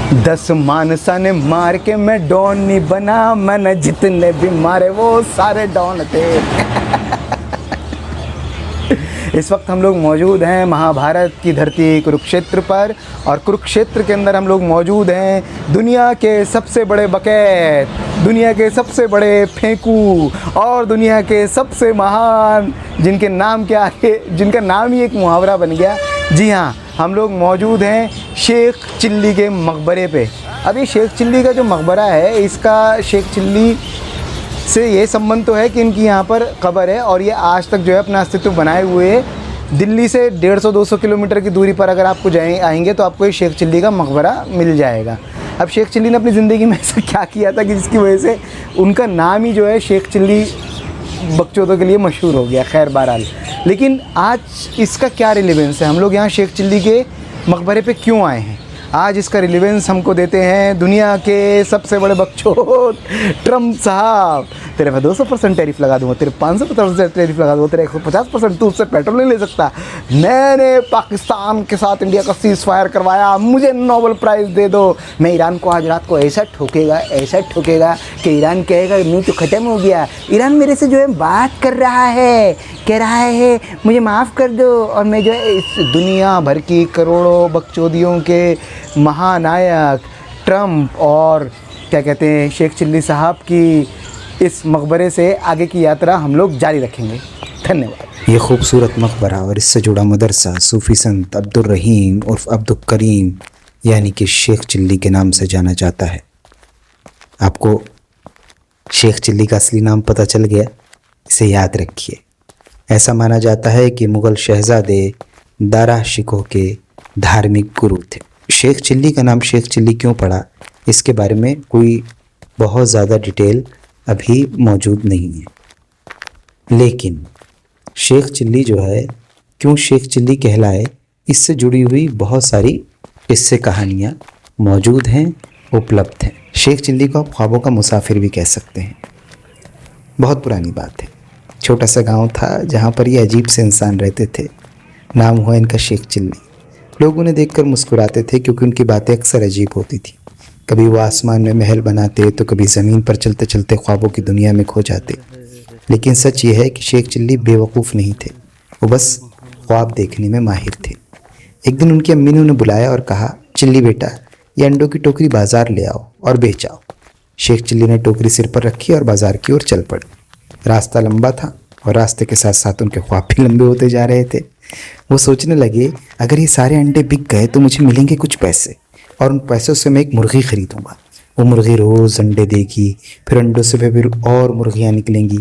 10 मानसा ने मार के मैं डॉन नहीं बना, मैंने जितने भी मारे वो सारे डॉन थे। इस वक्त हम लोग मौजूद हैं महाभारत की धरती कुरुक्षेत्र पर, और कुरुक्षेत्र के अंदर हम लोग मौजूद हैं दुनिया के सबसे बड़े बकैत, दुनिया के सबसे बड़े फेंकू और दुनिया के सबसे महान, जिनके नाम के आगे जिनका नाम ही एक मुहावरा बन गया। जी हाँ, हम लोग मौजूद हैं शेख चिल्ली के मकबरे पे। अब ये शेख चिल्ली का जो मकबरा है, इसका शेख चिल्ली से ये संबंध तो है कि इनकी यहाँ पर कब्र है, और ये आज तक जो है अपना अस्तित्व बनाए हुए है। दिल्ली से 150-200 किलोमीटर की दूरी पर अगर आपको आएंगे तो आपको ये शेख चिल्ली का मकबरा मिल जाएगा। अब शेख चिल्ली ने अपनी ज़िंदगी में ऐसा क्या किया था कि जिसकी वजह से उनका नाम ही जो है शेख चिल्ली बकचोदों के लिए मशहूर हो गया। खैर बहरहाल, लेकिन आज इसका क्या रिलेवेंस है, हम लोग यहाँ शेख चिल्ली के मकबरे पे क्यों आए हैं, आज इसका रिलेवेंस हमको देते हैं दुनिया के सबसे बड़े बकचोद ट्रम्प साहब। तेरे पे 200% टैरिफ लगा दूँगा, तेरे 500% टैरिफ लगा दूँगा, तेरे 150% तू उससे पेट्रोल नहीं ले सकता। मैंने पाकिस्तान के साथ इंडिया का सीज़ फायर करवाया, मुझे नोबेल प्राइज़ दे दो। मैं ईरान को आज रात को ऐसा ठोकेगा कि ईरान कहेगा न्यू तो ख़त्म हो गया। ईरान मेरे से जो है बात कर रहा है, कह रहा है मुझे माफ़ कर दो, और मैं जो है इस दुनिया भर की करोड़ों बकचोदियों के महानायक ट्रम्प और क्या कहते हैं शेख चिल्ली साहब की इस मकबरे से आगे की यात्रा हम लोग जारी रखेंगे। धन्यवाद। ये खूबसूरत मकबरा और इससे जुड़ा मदरसा सूफ़ी संत अब्दुल रहीम उर्फ अब्दुल करीम यानी कि शेख चिल्ली के नाम से जाना जाता है। आपको शेख चिल्ली का असली नाम पता चल गया, इसे याद रखिए। ऐसा माना जाता है कि मुग़ल शहज़ादे दारा शिकोह के धार्मिक गुरु थे। शेख चिल्ली का नाम शेख चिल्ली क्यों पड़ा, इसके बारे में कोई बहुत ज़्यादा डिटेल अभी मौजूद नहीं है, लेकिन शेख चिल्ली जो है क्यों शेख चिल्ली कहलाए, इससे जुड़ी हुई बहुत सारी इससे कहानियाँ मौजूद हैं, उपलब्ध हैं। शेख चिल्ली को आप ख्वाबों का मुसाफिर भी कह सकते हैं। बहुत पुरानी बात है, छोटा सा गांव था जहाँ पर ये अजीब से इंसान रहते थे। नाम हुआ इनका शेख चिल्ली। लोग उन्हें देखकर मुस्कुराते थे क्योंकि उनकी बातें अक्सर अजीब होती थी। कभी वो आसमान में महल बनाते तो कभी ज़मीन पर चलते चलते ख्वाबों की दुनिया में खो जाते। लेकिन सच ये है कि शेख चिल्ली बेवकूफ़ नहीं थे, वो बस ख्वाब देखने में माहिर थे। एक दिन उनकी अम्मी ने उन्हें बुलाया और कहा, चिल्ली बेटा, ये अंडों की टोकरी बाज़ार ले आओ और बेच आओ। शेख चिल्ली ने टोकरी सिर पर रखी और बाज़ार की ओर चल पड़े। रास्ता लंबा था और रास्ते के साथ साथ उनके ख्वाब भी लंबे होते जा रहे थे। वो सोचने लगे, अगर ये सारे अंडे बिक गए तो मुझे मिलेंगे कुछ पैसे, और उन पैसों से मैं एक मुर्गी ख़रीदूँगा। वो मुर्गी रोज़ अंडे देगी, फिर अंडों से फिर और मुर्गियाँ निकलेंगी।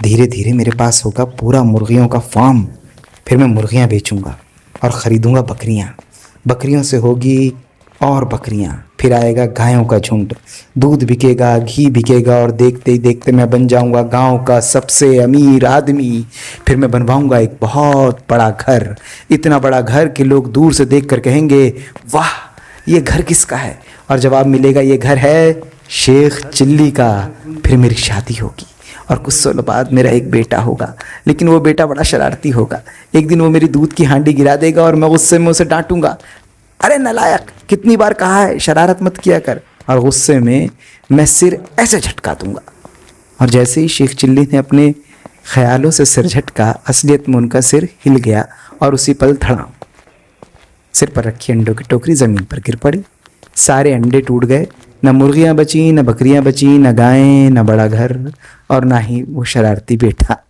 धीरे धीरे मेरे पास होगा पूरा मुर्गियों का फार्म। फिर मैं मुर्गियाँ बेचूँगा और ख़रीदूँगा बकरियाँ। बकरियों से होगी और बकरियाँ, फिर आएगा गायों का झुंड। दूध बिकेगा, घी बिकेगा, और देखते ही देखते मैं बन जाऊँगा गांव का सबसे अमीर आदमी। फिर मैं बनवाऊँगा एक बहुत बड़ा घर, इतना बड़ा घर कि लोग दूर से देखकर कहेंगे, वाह ये घर किसका है? और जवाब मिलेगा, ये घर है शेख चिल्ली का। फिर मेरी शादी होगी और कुछ सालों बाद मेरा एक बेटा होगा, लेकिन वो बेटा बड़ा शरारती होगा। एक दिन वो मेरी दूध की हांडी गिरा देगा और मैं गुस्से में उसे डांटूंगा, अरे नालायक, कितनी बार कहा है शरारत मत किया कर। और गुस्से में मैं सिर ऐसे झटका दूंगा। और जैसे ही शेख चिल्ली ने अपने ख्यालों से सिर झटका, असलियत में उनका सिर हिल गया और उसी पल धड़ाम सिर पर रखी अंडों की टोकरी ज़मीन पर गिर पड़ी। सारे अंडे टूट गए। न मुर्गियाँ बची, न बकरियाँ बची, न गायें, न बड़ा घर, और ना ही वो शरारती बेटा।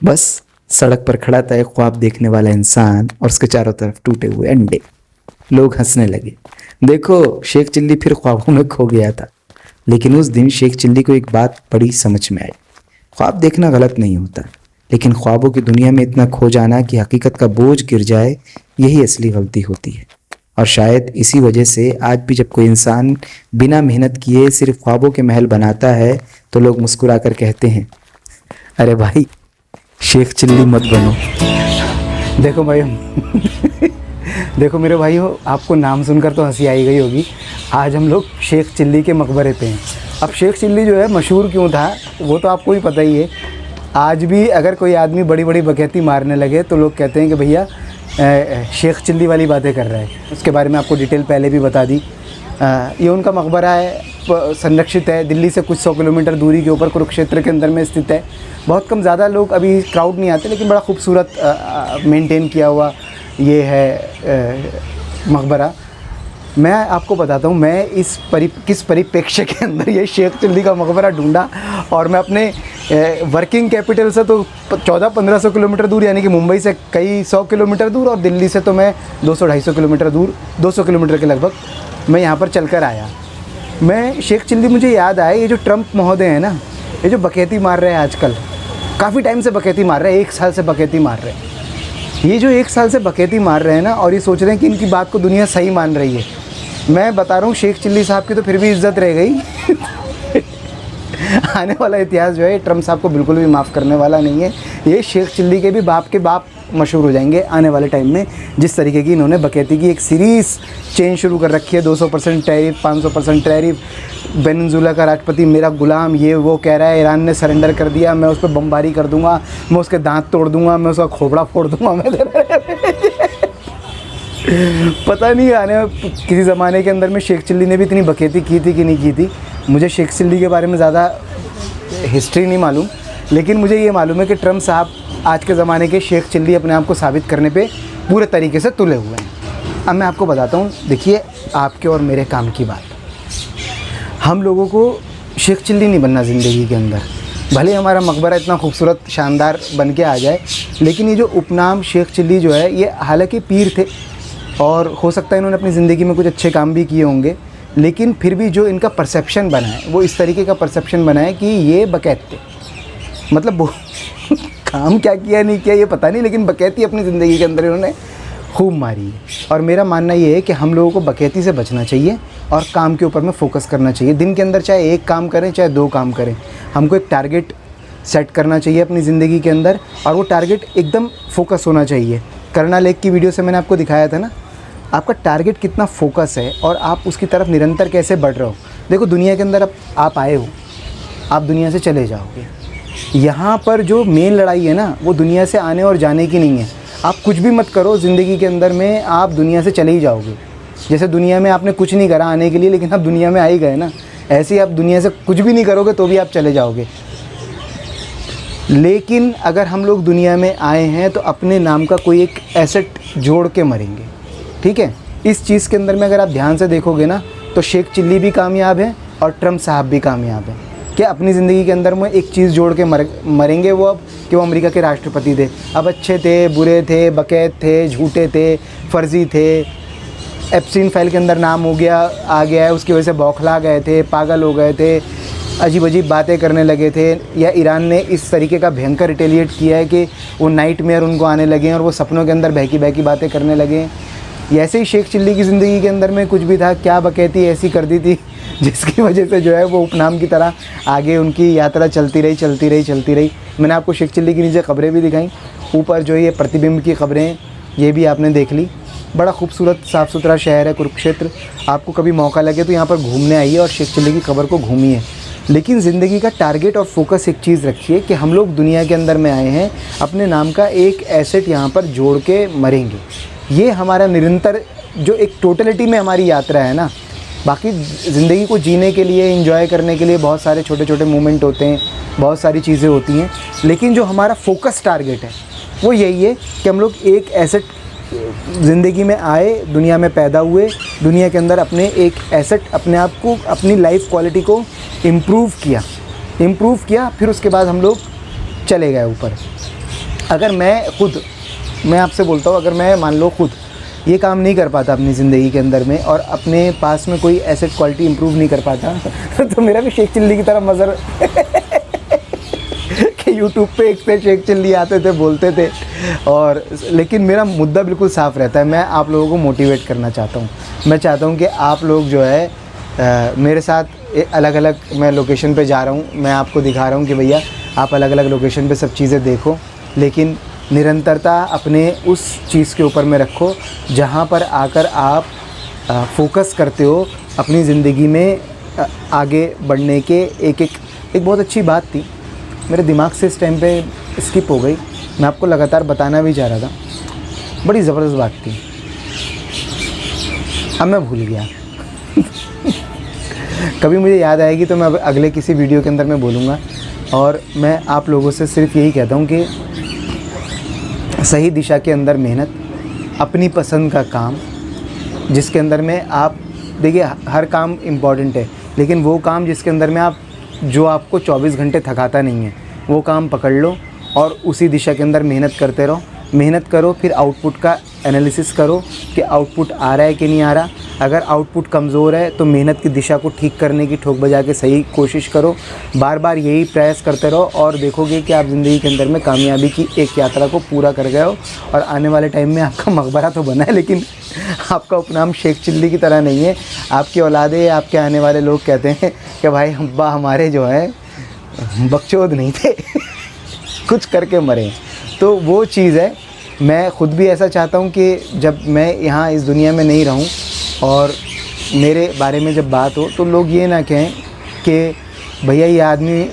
बस सड़क पर खड़ा था एक ख्वाब देखने वाला इंसान और उसके चारों तरफ टूटे हुए अंडे। लोग हंसने लगे, देखो शेख चिल्ली फिर ख्वाबों में खो गया था। लेकिन उस दिन शेख चिल्ली को एक बात बड़ी समझ में आई, ख्वाब देखना गलत नहीं होता, लेकिन ख्वाबों की दुनिया में इतना खो जाना कि हकीकत का बोझ गिर जाए, यही असली गलती होती है। और शायद इसी वजह से आज भी जब कोई इंसान बिना मेहनत किए सिर्फ ख्वाबों के महल बनाता है तो लोग मुस्कुरा कर कहते हैं, अरे भाई शेख चिल्ली मत बनो। देखो भाई देखो मेरे भाई हो, आपको नाम सुनकर तो हंसी आई गई होगी। आज हम लोग शेख चिल्ली के मकबरे पे हैं। अब शेख चिल्ली जो है मशहूर क्यों था वो तो आपको भी पता ही है। आज भी अगर कोई आदमी बड़ी बड़ी बकैती मारने लगे तो लोग कहते हैं कि भैया शेख चिल्ली वाली बातें कर रहा है, उसके बारे में आपको डिटेल पहले भी बता दी। ये उनका मकबरा है, संरक्षित है, दिल्ली से कुछ 100 किलोमीटर दूरी के ऊपर कुरुक्षेत्र के अंदर में स्थित है। बहुत कम, ज़्यादा लोग अभी क्राउड नहीं आते, लेकिन बड़ा खूबसूरत मेंटेन किया हुआ ये है मकबरा। मैं आपको बताता हूँ मैं किस परिप्रेक्ष्य के अंदर ये शेख चिल्ली का मकबरा ढूंढा, और मैं अपने वर्किंग कैपिटल से तो 1400-1500 किलोमीटर दूर, यानी कि मुंबई से कई 100 किलोमीटर दूर, और दिल्ली से तो मैं 200-250 किलोमीटर दूर, 200 किलोमीटर के लगभग मैं यहाँ पर चलकर आया। मैं शेख चिल्ली, मुझे याद आया ये जो ट्रम्प महोदय हैं ना, ये जो बकैती मार रहे हैं आजकल, काफ़ी टाइम से बकैती मार रहे हैं, 1 साल से बकैती मार रहे हैं। ये जो 1 साल से बकैती मार रहे हैं ना, और ये सोच रहे हैं कि इनकी बात को दुनिया सही मान रही है। मैं बता रहा हूँ शेख चिल्ली साहब की तो फिर भी इज्जत रह गई। आने वाला इतिहास जो है ट्रम्प साहब को बिल्कुल भी माफ़ करने वाला नहीं है। ये शेख चिल्ली के भी बाप मशहूर हो जाएंगे आने वाले टाइम में, जिस तरीके की इन्होंने बकैती की एक सीरीज़ चेन शुरू कर रखी है। 200% टैरिफ, 500% टैरिफ, वेनेजुएला का राष्ट्रपति मेरा गुलाम, ये वो कह रहा है ईरान ने सरेंडर कर दिया, मैं उस पर बमबारी कर दूंगा, मैं उसके दांत तोड़ दूंगा, मैं उसका खोपड़ा फोड़ दूंगा। मैं पता नहीं आने किसी ज़माने के अंदर में शेख चिल्ली ने भी इतनी बकैती की थी कि नहीं की थी। मुझे शेख चिल्ली के बारे में ज़्यादा हिस्ट्री नहीं मालूम, लेकिन मुझे ये मालूम है कि ट्रम्प साहब आज के ज़माने के शेख चिल्ली अपने आप को साबित करने पे पूरे तरीके से तुले हुए हैं। अब मैं आपको बताता हूँ, देखिए आपके और मेरे काम की बात, हम लोगों को शेख चिल्ली नहीं बनना ज़िंदगी के अंदर। भले हमारा मकबरा इतना खूबसूरत शानदार बन के आ जाए, लेकिन ये जो उपनाम शेख चिल्ली जो है, ये हालांकि पीर थे और हो सकता है इन्होंने अपनी ज़िंदगी में कुछ अच्छे काम भी किए होंगे, लेकिन फिर भी जो इनका परसेप्शन बना है वो इस तरीके का परसेप्शन बना है कि ये बकैत थे। मतलब वो काम क्या किया नहीं किया ये पता नहीं, लेकिन बकैती अपनी ज़िंदगी के अंदर इन्होंने खूब मारी है। और मेरा मानना ये है कि हम लोगों को बकैती से बचना चाहिए और काम के ऊपर में फ़ोकस करना चाहिए। दिन के अंदर चाहे 1 काम करें चाहे 2 काम करें, हमको एक टारगेट सेट करना चाहिए अपनी ज़िंदगी के अंदर, और वो टारगेट एकदम फोकस होना चाहिए। करना लेक की वीडियो से मैंने आपको दिखाया था ना, आपका टारगेट कितना फोकस है और आप उसकी तरफ निरंतर कैसे बढ़ रहे हो। देखो दुनिया के अंदर अब आप आए हो, आप दुनिया से चले जाओगे। यहाँ पर जो मेन लड़ाई है ना, वो दुनिया से आने और जाने की नहीं है। आप कुछ भी मत करो ज़िंदगी के अंदर में, आप दुनिया से चले ही जाओगे। जैसे दुनिया में आपने कुछ नहीं करा आने के लिए, लेकिन आप दुनिया में आ ही गए ना, ऐसे ही आप दुनिया से कुछ भी नहीं करोगे तो भी आप चले जाओगे। लेकिन अगर हम लोग दुनिया में आए हैं तो अपने नाम का कोई एक एसेट जोड़ के मरेंगे, ठीक है। इस चीज़ के अंदर में अगर आप ध्यान से देखोगे ना, तो शेख चिल्ली भी कामयाब है और ट्रम्प साहब भी कामयाब हैं। क्या अपनी ज़िंदगी के अंदर में एक चीज़ जोड़ के मरेंगे वो, अब कि वो अमेरिका के राष्ट्रपति थे। अब अच्छे थे, बुरे थे, बकैत थे, झूठे थे, फर्जी थे, एप्स्टीन फाइल के अंदर नाम हो गया आ गया है, उसकी वजह से बौखला गए थे, पागल हो गए थे, अजीब अजीब बातें करने लगे थे, या ईरान ने इस तरीके का भयंकर रिटेलिएट किया है कि वो नाइटमेयर उनको आने लगे और वो सपनों के अंदर बहकी बहकी बातें करने लगे। ऐसे ही शेख चिल्ली की ज़िंदगी के अंदर में कुछ भी था, क्या बकैती ऐसी कर दी थी जिसकी वजह से जो है वो उपनाम की तरह आगे उनकी यात्रा चलती रही। मैंने आपको शेख चिल्ली की नीचे खबरें भी दिखाई, ऊपर जो ये प्रतिबिंब की खबरें ये भी आपने देख ली। बड़ा खूबसूरत साफ़ सुथरा शहर है कुरुक्षेत्र। आपको कभी मौका लगे तो यहाँ पर घूमने आइए और शेख चिल्ली की खबर को घूमिए। लेकिन ज़िंदगी का टारगेट और फोकस एक चीज़ रखिए कि हम लोग दुनिया के अंदर में आए हैं, अपने नाम का एक एसेट यहाँ पर जोड़ के मरेंगे। ये हमारा निरंतर जो एक टोटलिटी में हमारी यात्रा है ना। बाकी ज़िंदगी को जीने के लिए, एंजॉय करने के लिए बहुत सारे छोटे छोटे मोमेंट होते हैं, बहुत सारी चीज़ें होती हैं, लेकिन जो हमारा फोकस टारगेट है वो यही है कि हम लोग एक एसेट ज़िंदगी में आए, दुनिया में पैदा हुए, दुनिया के अंदर अपने एक एसेट, अपने आप को, अपनी लाइफ क्वालिटी को इम्प्रूव किया, फिर उसके बाद हम लोग चले गए ऊपर। अगर मैं आपसे बोलता हूँ, अगर मैं मान लो खुद ये काम नहीं कर पाता अपनी ज़िंदगी के अंदर में और अपने पास में कोई एसेट क्वालिटी इंप्रूव नहीं कर पाता तो मेरा भी शेख चिल्ली की तरह मज़र कि यूट्यूब पे एक से शेख चिल्ली आते थे, बोलते थे। और लेकिन मेरा मुद्दा बिल्कुल साफ़ रहता है। मैं आप लोगों को मोटिवेट करना चाहता हूँ। मैं चाहता हूँ कि आप लोग जो है मेरे साथ अलग अलग, मैं लोकेशन पे जा रहा हूँ, मैं आपको दिखा रहा हूँ कि भैया आप अलग अलग लोकेशन पे सब चीज़ें देखो, लेकिन निरंतरता अपने उस चीज़ के ऊपर में रखो जहाँ पर आकर आप फोकस करते हो अपनी ज़िंदगी में आगे बढ़ने के। एक बहुत अच्छी बात थी, मेरे दिमाग से इस टाइम पे स्किप हो गई, मैं आपको लगातार बताना भी चाह रहा था। बड़ी ज़बरदस्त बात थी, अब मैं भूल गया। कभी मुझे याद आएगी तो मैं अगले किसी वीडियो के अंदर मैं बोलूँगा। और मैं आप लोगों से सिर्फ यही कहता हूँ कि सही दिशा के अंदर मेहनत, अपनी पसंद का काम, जिसके अंदर में आप देखिए हर काम इम्पॉर्टेंट है, लेकिन वो काम जिसके अंदर में आप जो आपको 24 घंटे थकाता नहीं है वो काम पकड़ लो और उसी दिशा के अंदर मेहनत करते रहो। मेहनत करो, फिर आउटपुट का एनालिसिस करो कि आउटपुट आ रहा है कि नहीं आ रहा। अगर आउटपुट कमज़ोर है तो मेहनत की दिशा को ठीक करने की ठोक बजा के सही कोशिश करो। बार बार यही प्रयास करते रहो और देखोगे कि आप ज़िंदगी के अंदर में कामयाबी की एक यात्रा को पूरा कर गए हो। और आने वाले टाइम में आपका मकबरा तो बना है, लेकिन आपका उपनाम शेख चिल्ली की तरह नहीं है। आपकी औलादे, आपके आने वाले लोग कहते हैं कि भाई अब्बा हमारे जो है बकचोद नहीं थे कुछ करके मरे। तो वो चीज़ है। मैं ख़ुद भी ऐसा चाहता हूँ कि जब मैं यहाँ इस दुनिया में नहीं रहूँ और मेरे बारे में जब बात हो तो लोग ये ना कहें कि भैया ये आदमी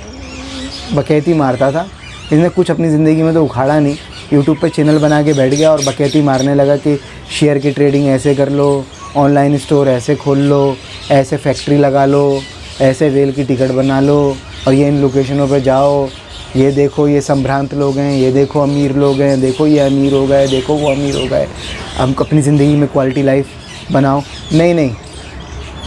बकैती मारता था, इसने कुछ अपनी ज़िंदगी में तो उखाड़ा नहीं, यूट्यूब पे चैनल बना के बैठ गया और बकैती मारने लगा कि शेयर की ट्रेडिंग ऐसे कर लो, ऑनलाइन स्टोर ऐसे खोल लो, ऐसे फैक्ट्री लगा लो, ऐसे रेल की टिकट बना लो और ये इन लोकेशनों पे जाओ, ये देखो ये संभ्रांत लोग हैं, ये देखो अमीर लोग हैं, देखो ये अमीर हो गए, देखो वो अमीर हो गए, हम अपनी ज़िंदगी में क्वालिटी लाइफ बनाओ। नहीं,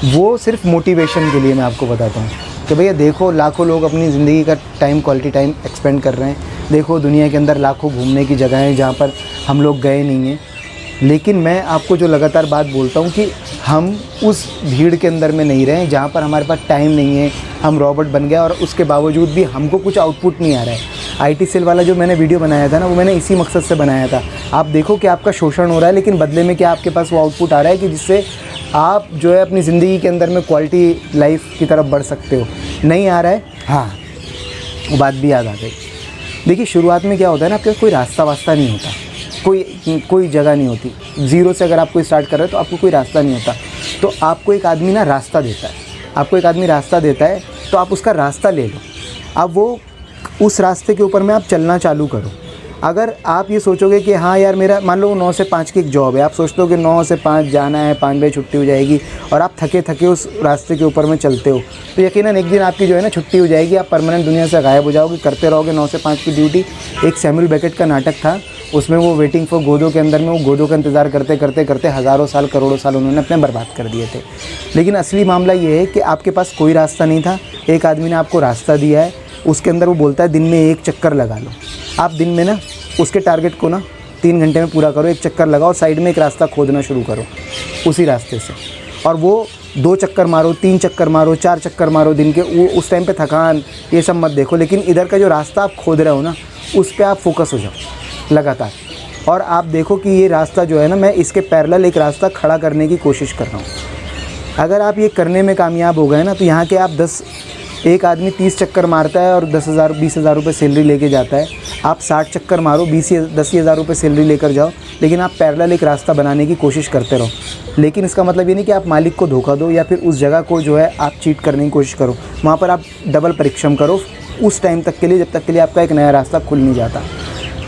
वो सिर्फ मोटिवेशन के लिए मैं आपको बताता हूँ कि भैया देखो लाखों लोग अपनी ज़िंदगी का टाइम, क्वालिटी टाइम एक्सपेंड कर रहे हैं। देखो दुनिया के अंदर लाखों घूमने की जगह हैं जहाँ पर हम लोग गए नहीं हैं। लेकिन मैं आपको जो लगातार बात बोलता हूँ कि हम उस भीड़ के अंदर में नहीं रहे जहाँ पर हमारे पास टाइम नहीं है, हम रॉबोट बन गए और उसके बावजूद भी हमको कुछ आउटपुट नहीं आ रहा है। IT सेल वाला जो मैंने वीडियो बनाया था ना, वो मैंने इसी मकसद से बनाया था। आप देखो कि आपका शोषण हो रहा है, लेकिन बदले में क्या आपके पास वो आउटपुट आ रहा है कि जिससे आप जो है अपनी ज़िंदगी के अंदर में क्वालिटी लाइफ की तरफ बढ़ सकते हो। नहीं आ रहा है, हाँ वो बात भी याद आ गई। देखिए शुरुआत में क्या होता है ना, आपके कोई रास्ता वास्ता नहीं होता, कोई जगह नहीं होती। ज़ीरो से अगर आप कोई स्टार्ट कर रहे हो तो आपको कोई रास्ता नहीं होता। तो आपको एक आदमी ना रास्ता देता है, आपको एक आदमी रास्ता देता है तो आप उसका रास्ता ले लो। अब वो उस रास्ते के ऊपर में आप चलना चालू करो। अगर आप ये सोचोगे कि हाँ यार मेरा मान लो 9 से 5 की एक जॉब है, आप सोचते हो कि 9 से 5 जाना है, 5 बजे छुट्टी हो जाएगी और आप थके थके उस रास्ते के ऊपर में चलते हो, तो यकीनन एक दिन आपकी जो है ना छुट्टी हो जाएगी, आप परमानेंट दुनिया से गायब हो जाओगे, करते रहोगे 9 से 5 की ड्यूटी। एक सैमुअल बेकेट का नाटक था, उसमें वो वेटिंग फॉर गोदो के अंदर में वो गोदो का इंतज़ार करते करते करते हज़ारों साल करोड़ों साल उन्होंने अपने बर्बाद कर दिए थे। लेकिन असली मामला ये है कि आपके पास कोई रास्ता नहीं था, एक आदमी ने आपको रास्ता दिया है। उसके अंदर वो बोलता है दिन में 1 चक्कर लगा लो। आप दिन में ना उसके टारगेट को ना 3 घंटे में पूरा करो, 1 चक्कर लगाओ, साइड में एक रास्ता खोदना शुरू करो उसी रास्ते से, और वो 2 चक्कर मारो, 3 चक्कर मारो, 4 चक्कर मारो दिन के। वो उस टाइम पे थकान ये सब मत देखो, लेकिन इधर का जो रास्ता आप खोद रहे हो ना उस पर आप फोकस हो जाओ लगातार। और आप देखो कि ये रास्ता जो है ना, मैं इसके पैरेलल एक रास्ता खड़ा करने की कोशिश कर रहा हूँ। अगर आप ये करने में कामयाब हो गए ना, तो यहाँ के आप एक आदमी 30 चक्कर मारता है और 10,000 20,000 रुपये सैलरी लेके जाता है। आप 60 चक्कर मारो, 10,000 रुपये सैलरी लेकर जाओ, लेकिन आप पैरेलल एक रास्ता बनाने की कोशिश करते रहो। लेकिन इसका मतलब ये नहीं कि आप मालिक को धोखा दो या फिर उस जगह को जो है आप चीट करने की कोशिश करो। वहाँ पर आप डबल परिश्रम करो उस टाइम तक के लिए, जब तक के लिए आपका एक नया रास्ता खुल नहीं जाता।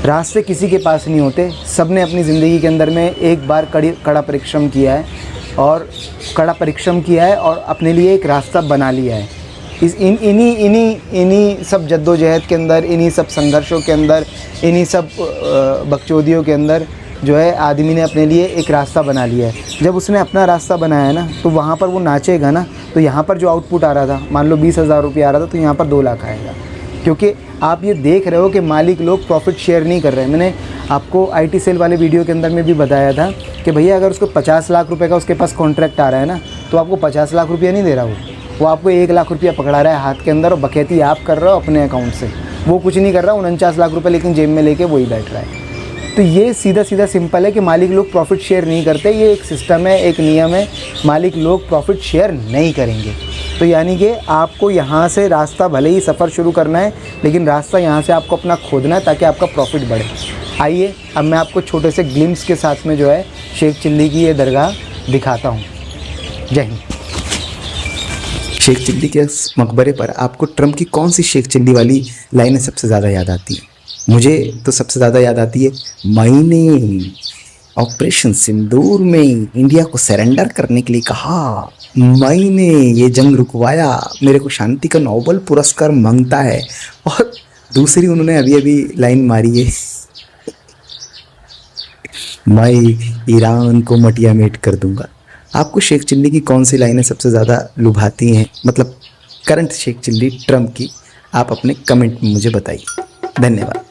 रास्ते किसी के पास नहीं होते, सब ने अपनी ज़िंदगी के अंदर में एक बार कड़ा परिश्रम किया है और अपने लिए एक रास्ता बना लिया है। इन्हीं सब जद्दोजहद के अंदर, इन्हीं सब संघर्षों के अंदर, इन्हीं सब बकचोदियों के अंदर जो है आदमी ने अपने लिए एक रास्ता बना लिया है। जब उसने अपना रास्ता बनाया ना, तो वहाँ पर वो नाचेगा ना, तो यहाँ पर जो आउटपुट आ रहा था, मान लो 20,000 रुपये आ रहा था, तो यहाँ पर 2 लाख आएगा। क्योंकि आप ये देख रहे हो कि मालिक लोग प्रॉफिट शेयर नहीं कर रहे हैं। मैंने आपको IT सेल वाले वीडियो के अंदर में भी बताया था कि भैया अगर उसको 50 लाख रुपए का उसके पास कॉन्ट्रैक्ट आ रहा है ना, तो आपको 50 लाख रुपया नहीं दे रहा, वो आपको 1 लाख रुपया पकड़ा रहा है हाथ के अंदर और बकैती आप कर रहे हो अपने अकाउंट से। वो कुछ नहीं कर रहा, 49 लाख रुपये लेकिन जेब में लेके वही बैठ रहा है। तो ये सीधा सिंपल है कि मालिक लोग प्रॉफिट शेयर नहीं करते। ये एक सिस्टम है, एक नियम है, मालिक लोग प्रॉफिट शेयर नहीं करेंगे। तो यानी कि आपको यहाँ से रास्ता, भले ही सफ़र शुरू करना है, लेकिन रास्ता यहाँ से आपको अपना खोदना है ताकि आपका प्रॉफिट बढ़े। आइए अब मैं आपको छोटे से ग्लिम्स के साथ में जो है शेख चिल्ली की ये दरगाह दिखाता हूँ। जय हिंद। शेख चिल्ली के मकबरे पर आपको ट्रम्प की कौन सी शेख चिल्ली वाली लाइनें सबसे ज़्यादा याद आती हैं? मुझे तो सबसे ज़्यादा याद आती है, मैंने ऑपरेशन सिंदूर में इंडिया को सरेंडर करने के लिए कहा, मैंने ये जंग रुकवाया, मेरे को शांति का नोबेल पुरस्कार मांगता है। और दूसरी उन्होंने अभी अभी लाइन मारी है, मैं ईरान को मटियामेट कर दूंगा। आपको शेख चिल्ली की कौन सी लाइनें सबसे ज़्यादा लुभाती हैं, मतलब करंट शेख चिल्ली ट्रम्प की? आप अपने कमेंट में मुझे बताइए। धन्यवाद।